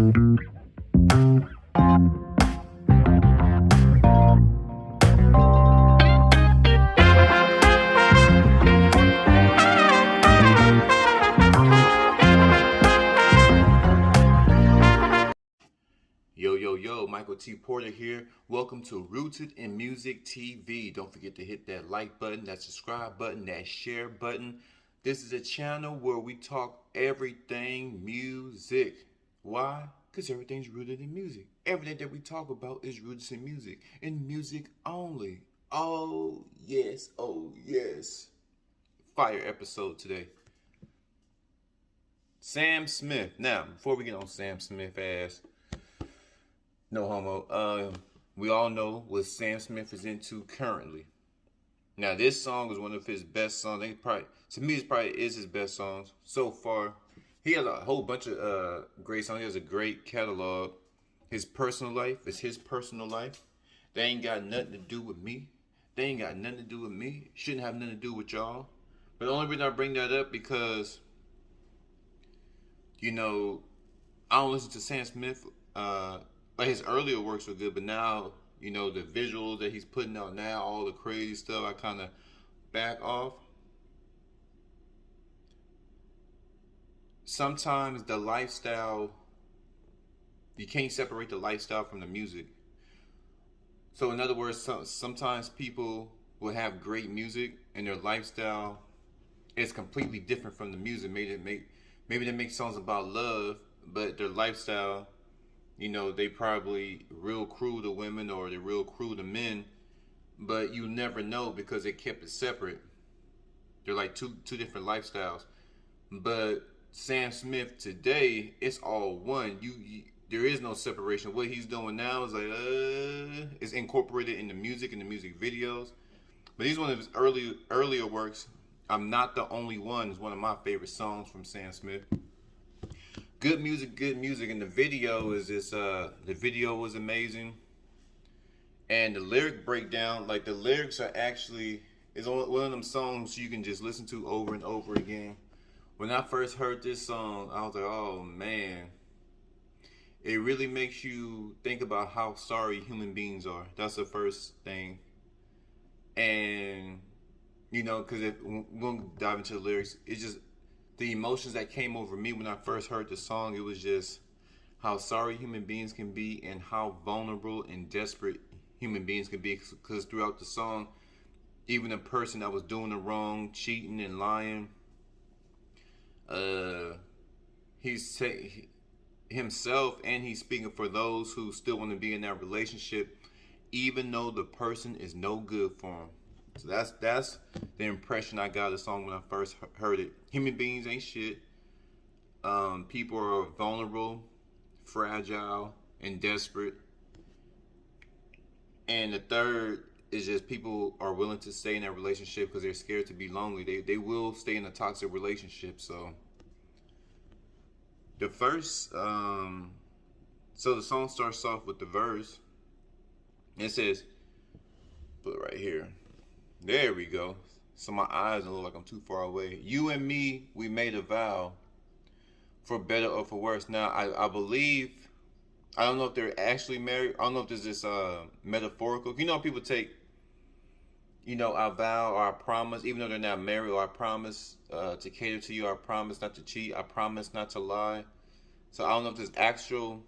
Yo, Michael T. Porter here. Welcome to Rooted in Music TV. Don't forget to hit that like button, that subscribe button, that share button. This is a channel where we talk everything music. Why? Because everything's rooted in music. Everything that we talk about is rooted in music, and music only. Oh, yes. Oh, yes. Fire episode today. Sam Smith. Now, before we get on Sam Smith ass, no homo. We all know what Sam Smith is into currently. Now, this song is one of his best songs. To me, it probably is his best songs so far. He has a whole bunch of great songs. He has a great catalog. His personal life is his personal life. They ain't got nothing to do with me. They ain't got nothing to do with me. Shouldn't have nothing to do with y'all. But the only reason I bring that up because, I don't listen to Sam Smith. Like his earlier works were good, but now, the visuals that he's putting out now, all the crazy stuff, I kind of back off. Sometimes the lifestyle, you can't separate the lifestyle from the music. So in other words, sometimes people will have great music and their lifestyle is completely different from the music. Maybe they make songs about love, but their lifestyle, they probably real cruel to women or they're real cruel to men, but you never know because they kept it separate. They're like two different lifestyles. But Sam Smith today, it's all one. There is no separation. What he's doing now is like it's incorporated in the music and the music videos. But he's one of his earlier works. I'm Not the Only One is one of my favorite songs from Sam Smith. Good music, and the video is this. The video was amazing, and the lyric breakdown, like the lyrics are actually is one of them songs you can just listen to over and over again. When I first heard this song, I was like, oh man, it really makes you think about how sorry human beings are. That's the first thing, and because we'll dive into the lyrics. It's just the emotions that came over me when I first heard the song. It was just how sorry human beings can be and how vulnerable and desperate human beings can be. Because throughout the song, even a person that was doing the wrong, cheating and lying, he's himself, and he's speaking for those who still want to be in that relationship, even though the person is no good for him. So that's the impression I got of the song when I first heard it. Human beings ain't shit. People are vulnerable, fragile, and desperate. And the third is just people are willing to stay in that relationship because they're scared to be lonely. They will stay in a toxic relationship. So the first, so the song starts off with the verse. It says, put it right here. There we go. So my eyes look like I'm too far away. You and me, we made a vow, for better or for worse. Now, I believe, I don't know if they're actually married. I don't know if this is metaphorical. People take, I vow or I promise, even though they're not married, or I promise to cater to you, I promise not to cheat, I promise not to lie. So I don't know if there's actual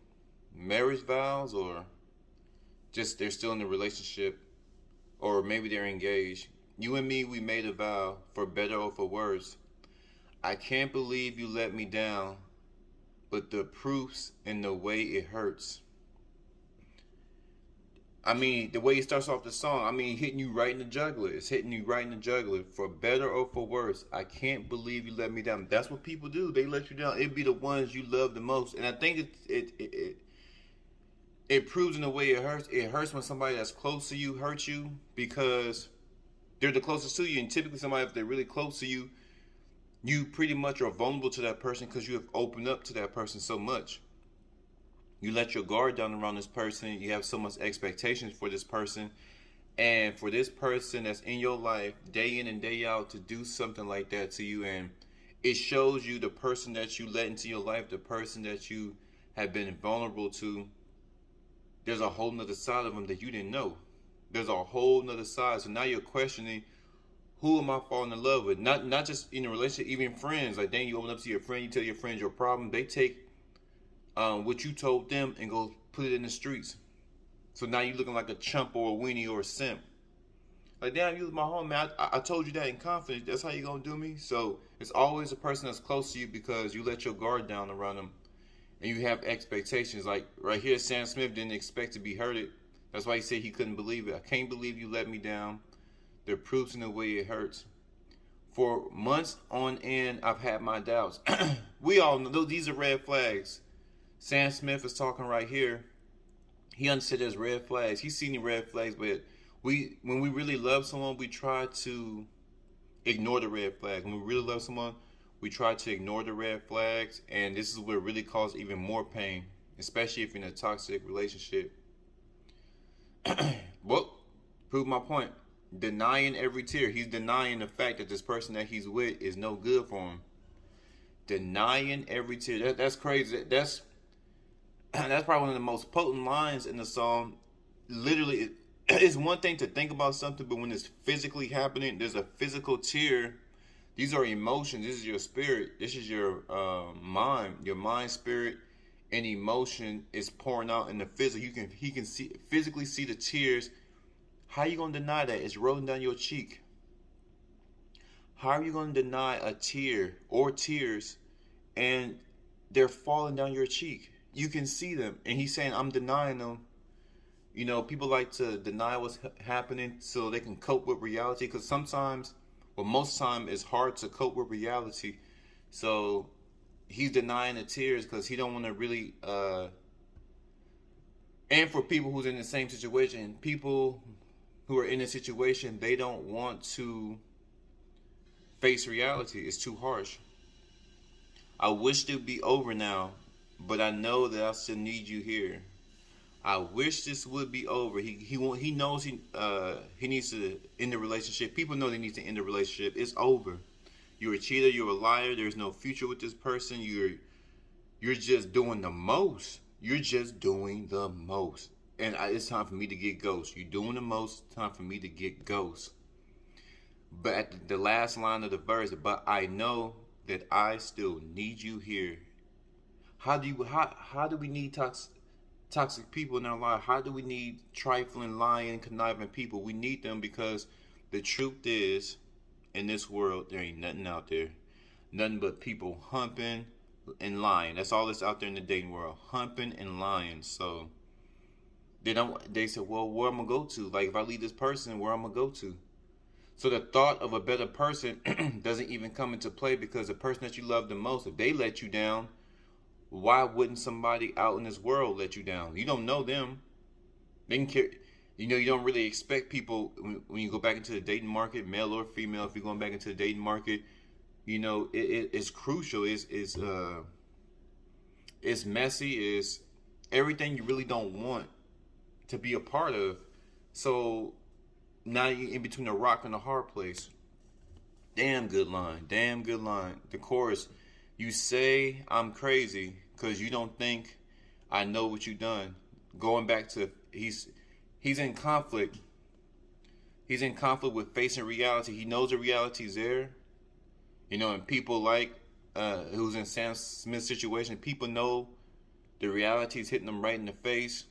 marriage vows or just they're still in a relationship. Or maybe they're engaged. You and me, we made a vow, for better or for worse. I can't believe you let me down, but the proof's in the way it hurts. I mean, the way he starts off the song, hitting you right in the jugular. It's hitting you right in the jugular. For better or for worse, I can't believe you let me down. That's what people do. They let you down. It'd be the ones you love the most. And I think it proves in a way it hurts. It hurts when somebody that's close to you hurts you because they're the closest to you. And typically somebody, if they're really close to you, you pretty much are vulnerable to that person because you have opened up to that person so much. You let your guard down around this person. You have so much expectations for this person. And for this person that's in your life day in and day out to do something like that to you, and it shows you the person that you let into your life, the person that you have been vulnerable to, there's a whole nother side of them that you didn't know. There's a whole nother side. So now you're questioning, who am I falling in love with? Not just in a relationship, even friends. Like, then you open up to your friend, you tell your friends your problem. They take what you told them and go put it in the streets. So now you're looking like a chump or a weenie or a simp. Like, damn, you was my home, man. I told you that in confidence. That's how you gonna do me? So it's always a person that's close to you because you let your guard down around them and you have expectations. Like right here, Sam Smith didn't expect to be hurted. That's why he said he couldn't believe it. I can't believe you let me down. There are proofs in the way it hurts. For months on end, I've had my doubts. We all know these are red flags. Sam Smith is talking right here. He understood there's red flags. He's seen the red flags, but when we really love someone, we try to ignore the red flag. When we really love someone, we try to ignore the red flags, and this is what really causes even more pain, especially if you're in a toxic relationship. Well, prove my point. Denying every tear. He's denying the fact that this person that he's with is no good for him. Denying every tear. That's crazy. That's probably one of the most potent lines in the song. Literally, it's one thing to think about something, but when it's physically happening, there's a physical tear. These are emotions. This is your spirit. This is your mind. Your mind, spirit, and emotion is pouring out in the physical. He can physically see the tears. How are you going to deny that? It's rolling down your cheek. How are you going to deny a tear or tears and they're falling down your cheek? You can see them. And he's saying, I'm denying them. You know, people like to deny what's happening so they can cope with reality, because sometimes, well, most time, it's hard to cope with reality. So he's denying the tears because he don't want to really, and for people who's in the same situation, people who are in a situation, they don't want to face reality. It's too harsh. I wish it would be over now, but I know that I still need you here. I wish this would be over. He knows he needs to end the relationship. People know they need to end the relationship. It's over. You're a cheater. You're a liar. There's no future with this person. You're just doing the most. You're just doing the most. And it's time for me to get ghost. You're doing the most. Time for me to get ghost. But at the last line of the verse, but I know that I still need you here. How do we need toxic people in our life? How do we need trifling, lying, conniving people? We need them because the truth is, in this world, there ain't nothing out there. Nothing but people humping and lying. That's all that's out there in the dating world. Humping and lying. So they said, well, where I'm gonna go to? Like, if I leave this person, where I'm gonna go to? So the thought of a better person doesn't even come into play, because the person that you love the most, if they let you down, why wouldn't somebody out in this world let you down? You don't know them. They can care. You know, you don't really expect people, when you go back into the dating market, male or female, if you're going back into the dating market, you know, it's crucial. It's messy. It's everything you really don't want to be a part of. So now you're in between a rock and a hard place. Damn good line. Damn good line. The chorus, you say I'm crazy because you don't think I know what you done. Going back to, he's in conflict. He's in conflict with facing reality. He knows the reality's there. You know, and people like, who's in Sam Smith's situation, people know the reality is hitting them right in the face.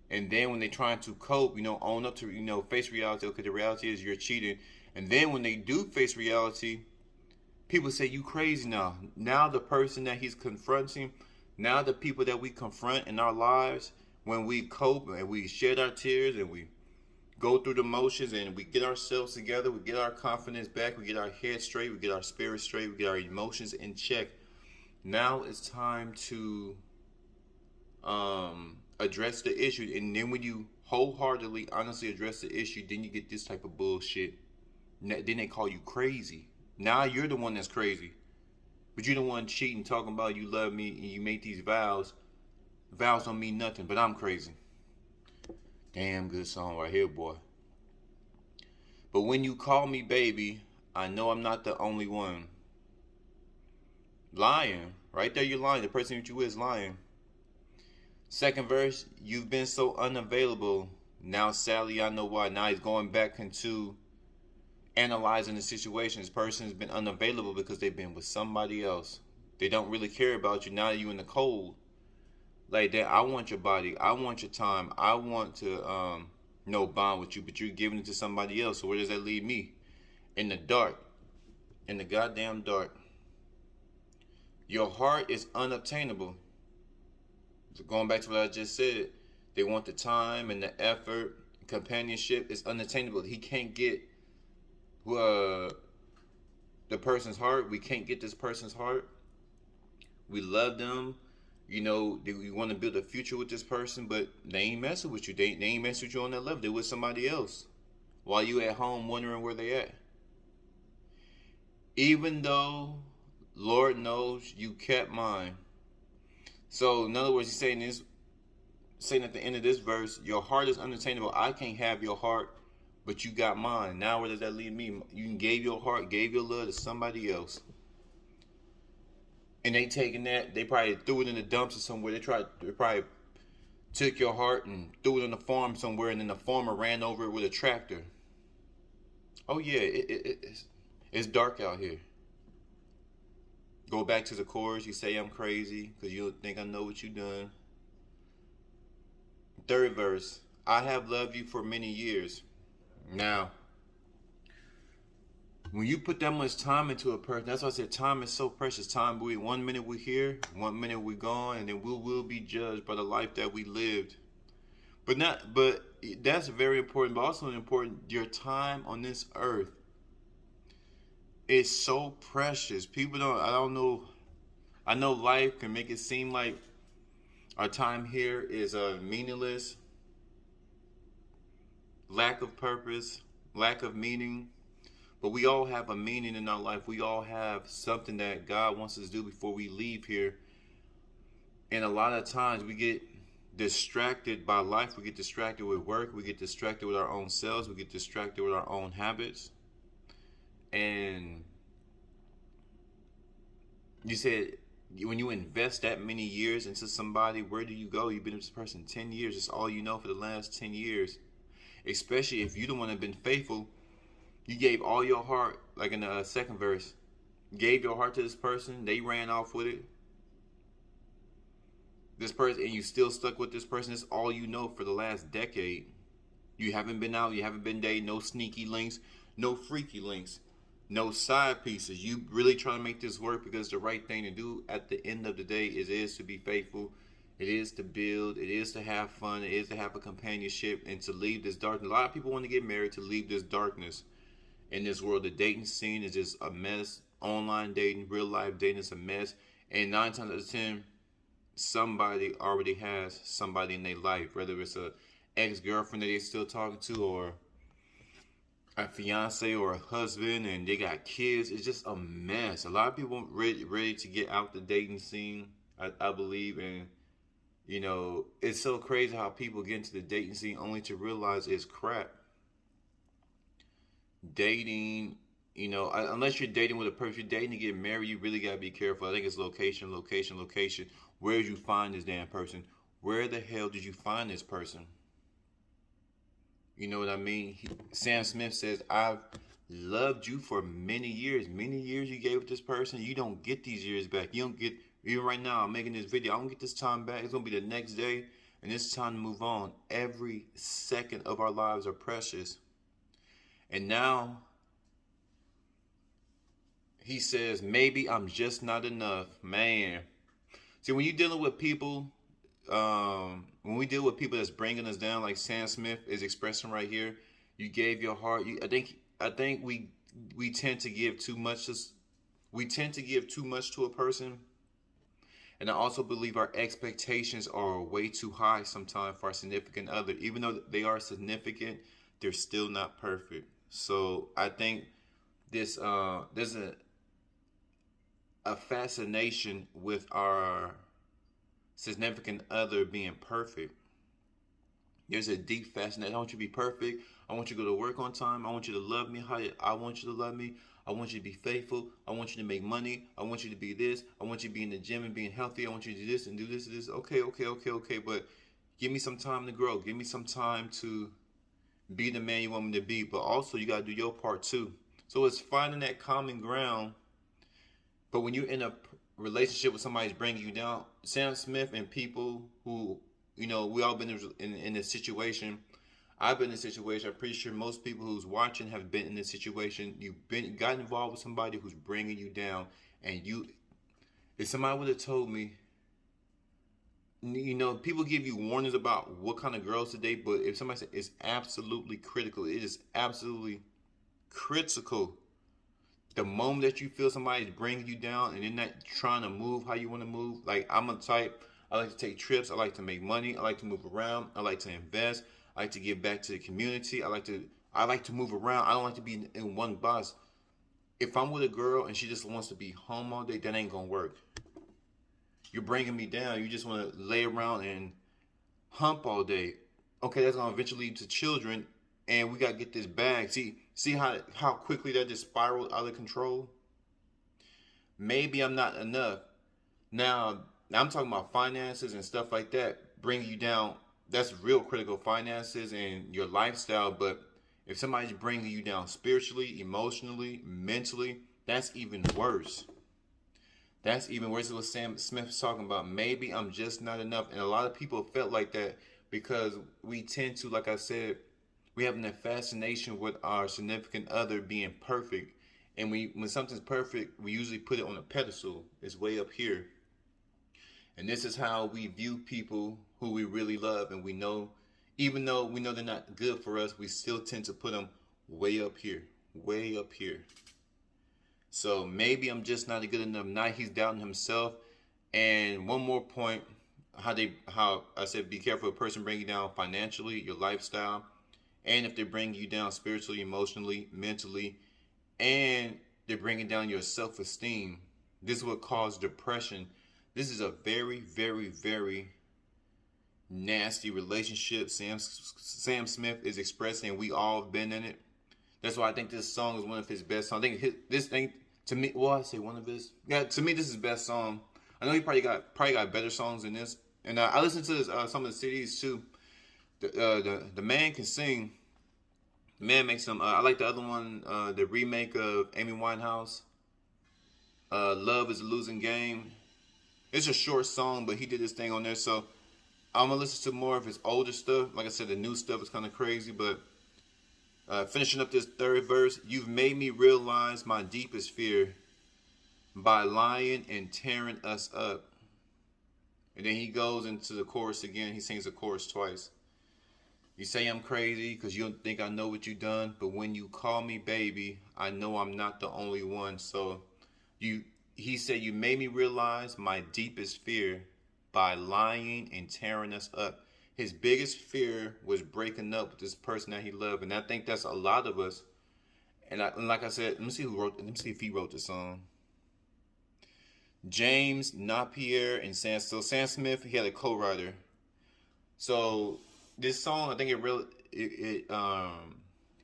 And then when they're trying to cope, you know, own up to, you know, face reality. Okay, the reality is you're cheating. And then when they do face reality, people say, you crazy now. Now the person that he's confronting, now the people that we confront in our lives, when we cope and we shed our tears and we go through the motions and we get ourselves together, we get our confidence back, we get our head straight, we get our spirit straight, we get our emotions in check. Now it's time to address the issue. And then when you wholeheartedly, honestly address the issue, then you get this type of bullshit. Then they call you crazy. Now you're the one that's crazy. But you're the one cheating, talking about you love me and you make these vows. Vows don't mean nothing, but I'm crazy. Damn good song right here, boy. But when you call me baby, I know I'm not the only one. Lying. Right there you're lying. The person that you with is lying. Second verse, you've been so unavailable. Now, sadly, I know why. Now he's going back into analyzing the situation. This person has been unavailable because they've been with somebody else. They don't really care about you. Now you in the cold. Like that, I want your body. I want your time. I want to bond with you, but you're giving it to somebody else. So where does that leave me? In the dark. In the goddamn dark. Your heart is unobtainable. So going back to what I just said, they want the time and the effort. Companionship is unattainable. He can't get the person's heart. We can't get this person's heart. We love them. You know, we want to build a future with this person, but they ain't messing with you. They ain't messing with you on that level. They're with somebody else. While you at home wondering where they at. Even though, Lord knows, you kept mine. So, in other words, he's saying at the end of this verse, your heart is unattainable. I can't have your heart, but you got mine. Now where does that leave me? You gave your heart, gave your love to somebody else. And they taking that, they probably threw it in the dumpster somewhere. They probably took your heart and threw it on the farm somewhere, and then the farmer ran over it with a tractor. Oh yeah, it's dark out here. Go back to the chorus. You say I'm crazy because you don't think I know what you done. Third verse. I have loved you for many years. Now, when you put that much time into a person, that's why I said time is so precious. Time, 1 minute we're here, 1 minute we're gone, and then we will be judged by the life that we lived. But that's very important, but also important. Your time on this earth is so precious. I know life can make it seem like our time here is meaningless, lack of purpose, lack of meaning. But we all have a meaning in our life. We all have something that God wants us to do before we leave here. And a lot of times we get distracted by life. We get distracted with work. We get distracted with our own selves. We get distracted with our own habits. And you said, when you invest that many years into somebody, where do you go? You've been with this person 10 years. It's all you know for the last 10 years. Especially if you the one that been faithful. You gave all your heart, like in the second verse. Gave your heart to this person. They ran off with it. This person, and you still stuck with this person. It's all you know for the last decade. You haven't been out. You haven't been dating. No sneaky links. No freaky links. No side pieces. You really trying to make this work because the right thing to do at the end of the day is to be faithful. It is to build. It is to have fun. It is to have a companionship and to leave this darkness. A lot of people want to get married to leave this darkness. In this world, the dating scene is just a mess. Online dating, real life dating is a mess. And 9 times out of 10, somebody already has somebody in their life, whether it's a ex-girlfriend that they're still talking to, or a fiance or a husband, and they got kids. It's just a mess. A lot of people ready to get out the dating scene, I believe. And you know, it's so crazy how people get into the dating scene only to realize it's crap. Dating, you know, unless you're dating with a person, you're dating to get married, you really got to be careful. I think it's location. Where did you find this damn person? Where the hell did you find this person? You know what I mean? Sam Smith says, I've loved you for many years. Many years you gave with this person. You don't get these years back. You don't get, even right now, I'm making this video. I don't get this time back. It's going to be the next day. And it's time to move on. Every second of our lives are precious. And now, he says, maybe I'm just not enough. Man. See, when you're dealing with people, when we deal with people that's bringing us down, like Sam Smith is expressing right here, you gave your heart. I think we tend to give too much. We tend to give too much to a person. And I also believe our expectations are way too high sometimes for our significant other. Even though they are significant, they're still not perfect. So I think there's a fascination with our significant other being perfect. There's a deep fascination. I want you to be perfect. I want you to go to work on time. I want you to love me how I want you to love me. I want you to be faithful. I want you to make money. I want you to be this. I want you to be in the gym and being healthy. I want you to do this and do this and this. Okay, okay, okay, okay. But give me some time to grow. Give me some time to be the man you want me to be. But also, you got to do your part too. So it's finding that common ground. But when you're in a relationship with somebody who's bringing you down, Sam Smith and people who, we all been in this situation. I've been in a situation. I'm pretty sure most people who's watching have been in this situation. You've got involved with somebody who's bringing you down, and if somebody would have told me, people give you warnings about what kind of girls to date, but if somebody said it's absolutely critical, it is absolutely critical. The moment that you feel somebody's bringing you down and they're not trying to move how you want to move, like I'm a type. I like to take trips. I like to make money. I like to move around. I like to invest. I like to give back to the community. I like to move around. I don't like to be in one box. If I'm with a girl and she just wants to be home all day, that ain't gonna work. You're bringing me down. You just want to lay around and hump all day. Okay, that's gonna eventually lead to children, and we gotta get this bag. See how quickly that just spiraled out of control. Maybe I'm not enough. Now I'm talking about finances and stuff like that, bringing you down. That's real critical, finances and your lifestyle. But if somebody's bringing you down spiritually, emotionally, mentally, that's even worse. That's even worse than what Sam Smith's talking about. Maybe I'm just not enough. And a lot of people felt like that because we tend to, like I said, we have a fascination with our significant other being perfect. And when something's perfect, we usually put it on a pedestal. It's way up here. And this is how we view people who we really love. And we know, even though we know they're not good for us, we still tend to put them way up here. Way up here. So maybe I'm just not good enough. Now he's doubting himself. And one more point, how I said be careful of a person bringing you down financially, your lifestyle, and if they bring you down spiritually, emotionally, mentally, and they're bringing down your self-esteem. This is what causes depression. This is a very, very, very nasty relationship Sam Smith is expressing, and we all have been in it. That's why I think this song is one of his best songs. I think this thing, to me, well, I say one of his. Yeah, to me, this is his best song. I know he probably got better songs than this. And I listened to this, some of the CDs too. The man can sing. The man makes some. I like the other one, the remake of Amy Winehouse. Love is a Losing Game. It's a short song, but he did this thing on there. So I'm gonna listen to more of his older stuff. Like I said, the new stuff is kind of crazy, but finishing up this third verse, you've made me realize my deepest fear by lying and tearing us up. And then he goes into the chorus again. He sings the chorus twice. You say I'm crazy because you don't think I know what you've done, but when you call me baby, I know I'm not the only one. So he said, you made me realize my deepest fear by lying and tearing us up. His biggest fear was breaking up with this person that he loved. And I think that's a lot of us. And like I said, let me see if he wrote the song. James Napier and Sam Smith, he had a co-writer. So this song, I think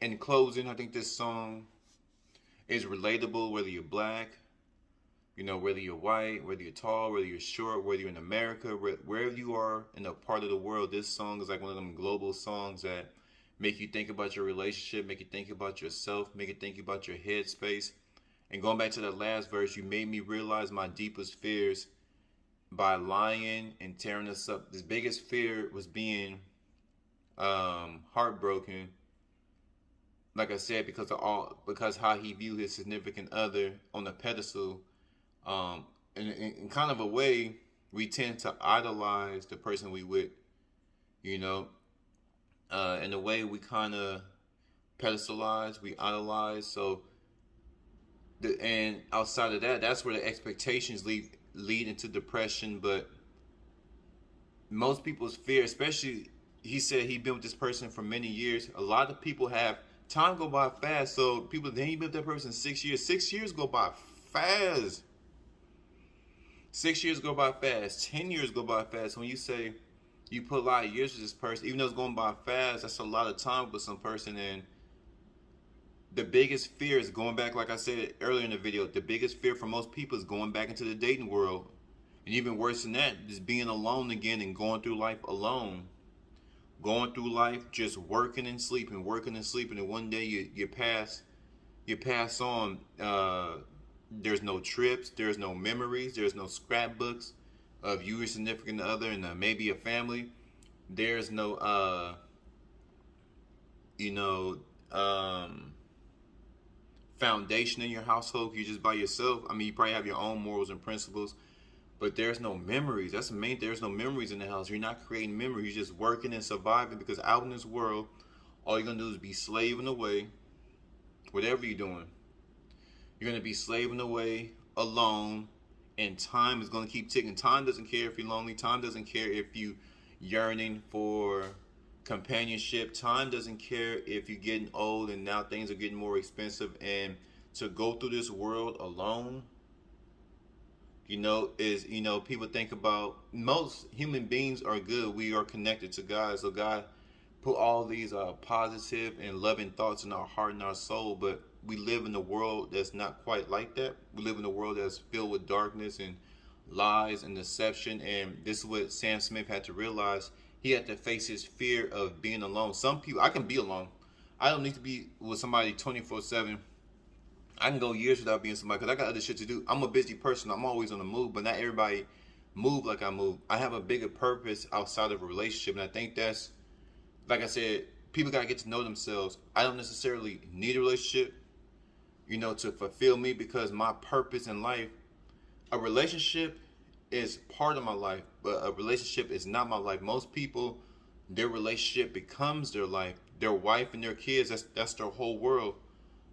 in closing, I think this song is relatable, whether you're black, whether you're white, whether you're tall, whether you're short, whether you're in America, wherever you are in a part of the world, this song is like one of them global songs that make you think about your relationship, make you think about yourself, make you think about your headspace. And going back to that last verse, you made me realize my deepest fears by lying and tearing us up. His biggest fear was being heartbroken, like I said, because how he viewed his significant other on the pedestal. In kind of a way, we tend to idolize the person we with, in a way we kind of pedestalize, we idolize. So, and outside of that, that's where the expectations lead into depression. But most people's fear, especially, he said he'd been with this person for many years. A lot of people have time go by fast. So then he been with that person 6 years. 6 years go by fast. 6 years go by fast. 10 years go by fast. When you say you put a lot of years with this person, even though it's going by fast, that's a lot of time with some person. And The biggest fear is going back, like I said earlier in the video, the biggest fear for most people is going back into the dating world. And even worse than that, just being alone again and going through life alone. Going through life just working and sleeping, and one day you pass on. There's no trips, there's no memories, there's no scrapbooks of you, your significant other, and maybe a family. There's no you know, foundation in your household. You're just by yourself. I mean, you probably have your own morals and principles, but there's no memories. That's the main. There's no memories in the house. You're not creating memories. You're just working and surviving, because out in this world, all you're gonna do is be slaving away. Whatever you're doing, you're gonna be slaving away alone, and time is gonna keep ticking. Time doesn't care if you're lonely. Time doesn't care if you yearning for companionship. Time doesn't care if you're getting old and now things are getting more expensive, and to go through this world alone, people think about, most human beings are good. We are connected to God, so God put all these positive and loving thoughts in our heart and our soul, but we live in a world that's not quite like that. We live in a world that's filled with darkness and lies and deception, and this is what Sam Smith had to realize. He had to face his fear of being alone. Some people, I can be alone. I don't need to be with somebody 24/7. I can go years without being somebody, because I got other shit to do. I'm a busy person. I'm always on the move, but not everybody move like I move. I have a bigger purpose outside of a relationship, and I think that's, like I said, people got to get to know themselves. I don't necessarily need a relationship, to fulfill me, because my purpose in life, a relationship is part of my life, but a relationship is not my life. Most people, their relationship becomes their life. Their wife and their kids, that's their whole world.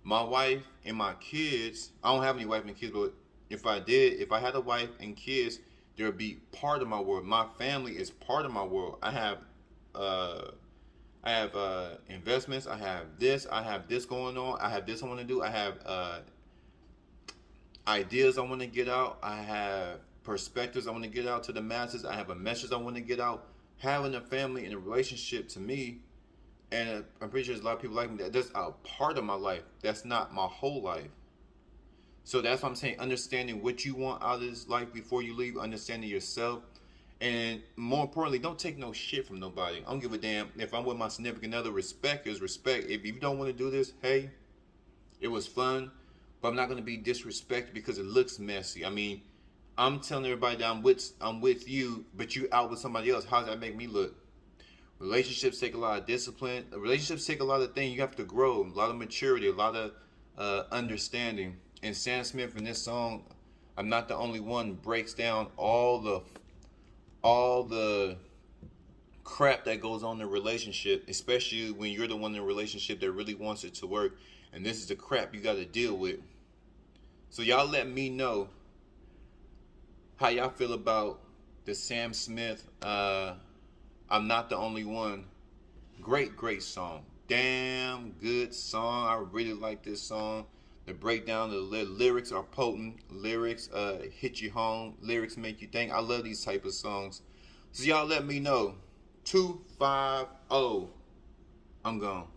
My wife and my kids, I don't have any wife and kids, but if I had a wife and kids, there would be part of my world. My family is part of my world. I have investments. I have this going on. I have this I want to do. I have ideas I want to get out. I have perspectives I want to get out to the masses. I have a message I want to get out. Having a family and a relationship, to me, and I'm pretty sure there's a lot of people like me, that's a part of my life. That's not my whole life. So that's what I'm saying. Understanding what you want out of this life before you leave. Understanding yourself. And more importantly, don't take no shit from nobody. I don't give a damn if I'm with my significant other. Respect is respect. If you don't want to do this, hey, it was fun, but I'm not going to be disrespected because it looks messy. I mean, I'm telling everybody that I'm with you, but you out with somebody else. How does that make me look? Relationships take a lot of discipline. Relationships take a lot of things. You have to grow, a lot of maturity, a lot of understanding. And Sam Smith in this song, I'm Not the Only One, breaks down all the crap that goes on in a relationship, especially when you're the one in a relationship that really wants it to work. And this is the crap you got to deal with. So y'all let me know how y'all feel about the Sam Smith I'm Not the Only One. Great song. Damn good song. I really like this song. The breakdown, the lyrics are potent. Lyrics hit you home. Lyrics make you think. I love these type of songs. So y'all let me know. 250. I'm gone.